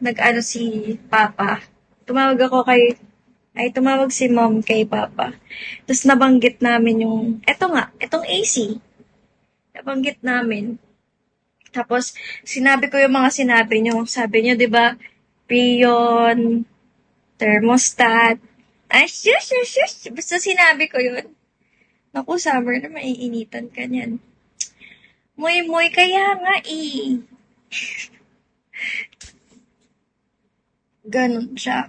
nag-ano si Papa. Tumawag si Mom kay Papa. Tapos nabanggit namin etong AC. Nabanggit namin. Tapos, sinabi ko yung mga sinabi nyo. Sabi nyo, di ba, Prion, thermostat. Ay, shush, shush, shush. Basta sinabi ko yun. Naku, summer na maiinitan ka niyan. Muy, kaya nga Ganon siya.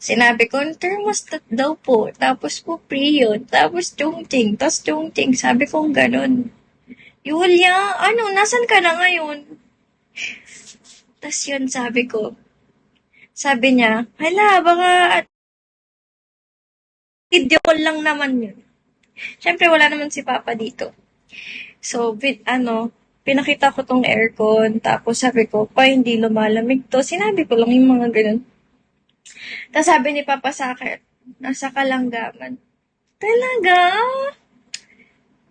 Sinabi ko, thermostat daw po. Tapos po, Prion. Tapos, chungching. Tapos, chungching. Sabi ko, ganon. Yulia, nasan ka na ngayon? Tapos yun, sabi ko. Sabi niya, hala, baka video call lang naman yun. Siyempre, wala naman si Papa dito. So, pinakita ko tong aircon. Tapos sabi ko, hindi lumalamig to. Sinabi ko lang yung mga ganun. Tapos sabi ni Papa sa akin, nasa kalanggaman. Talaga?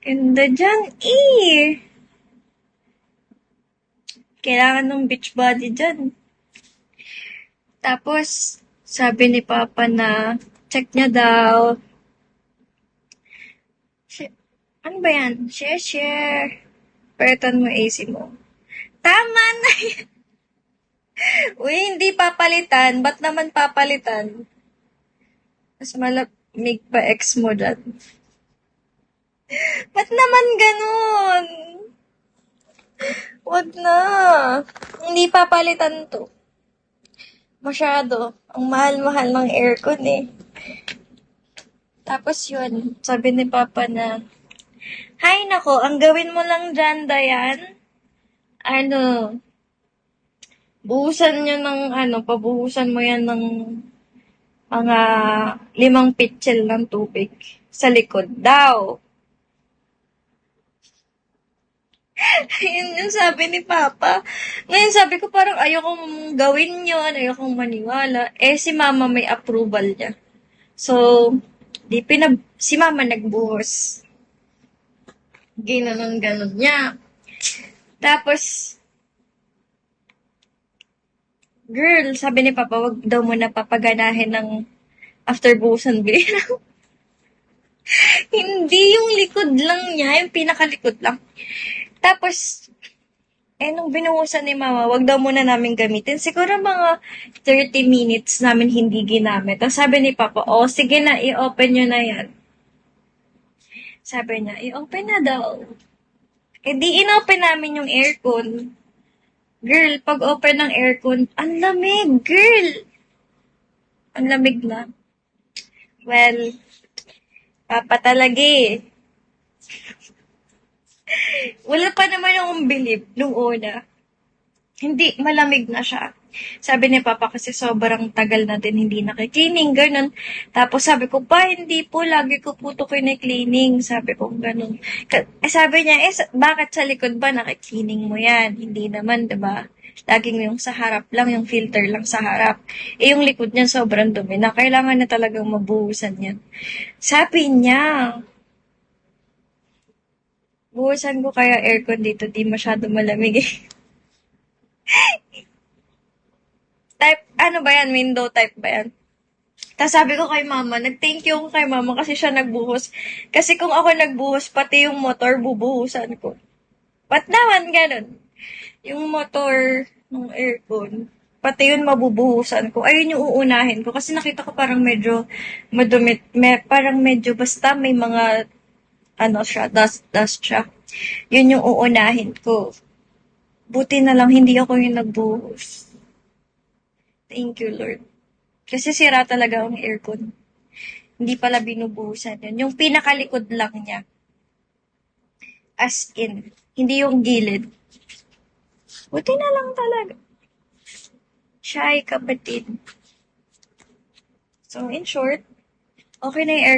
Ganda dyan, Kailangan ng beach body dyan. Tapos, sabi ni Papa na, check niya daw. Ano ba yan? Share. Palitan mo AC mo. Tama na yan. Uy, hindi papalitan. Ba't naman papalitan? Mas malamig pa ex mo dyan. Ba't naman ganun? Wag na. Hindi papalitan to. Masyado. Ang mahal-mahal ng aircon Tapos yun, sabi ni Papa na, hay nako, ang gawin mo lang dyan, Dayan, pabuhusan mo yan ng mga 5 pitchel ng tubig sa likod daw. Yun yung sabi ni Papa. Ngayon sabi ko parang ayokong gawin yun, ayokong maniwala. Si Mama may approval niya. So, si Mama nagbuhos. Ganon niya. Tapos, girl, sabi ni Papa, wag daw muna papaganahin ng afterbuhusan bilhin. Hindi, yung likod lang niya, yung pinakalikod lang. Tapos, nung binuhusan ni Mama, wag daw muna namin gamitin. Siguro mga 30 minutes namin hindi ginamit. Tapos sabi ni Papa, sige na, i-open nyo na yan. Sabi niya, i-open na daw. Di in-open namin yung aircon. Girl, pag open ng aircon, ang lamig, girl! Ang lamig na. Well, Papa talaga Wala pa naman akong believe nung una. Hindi, malamig na siya. Sabi ni Papa kasi sobrang tagal na din hindi nakiklining, ganun. Tapos sabi ko, hindi po, lagi ko po ito kiniklining. Sabi ko, ganun. Sabi niya, bakit sa likod ba nakiklining mo yan? Hindi naman, diba? Laging yung sa harap lang, yung filter lang sa harap. Yung likod niya sobrang dumi na kailangan na talagang mabuhusan yan. Sabi niya, buhusan ko kaya aircon dito, di masyado malamig ano ba yan? Window type ba yan? Tapos sabi ko kay Mama, nag-thank you ako kay Mama kasi siya nagbuhos. Kasi kung ako nagbuhos, pati yung motor, bubuhusan ko. Ba't naman ganun? Yung motor ng aircon, pati yun mabubuhusan ko. Ayun yung uunahin ko. Kasi nakita ko parang medyo madumit. Parang medyo basta may mga dust siya. Yun yung uunahin ko. Buti na lang hindi ako yung nagbuhos. Thank you, Lord. Kasi sira talaga ang aircon. Hindi pala binubuhusan yun. Yung pinakalikod lang niya. As in, hindi yung gilid. Buti na lang talaga. Siya ay kapatid. So, in short, okay na yung aircon.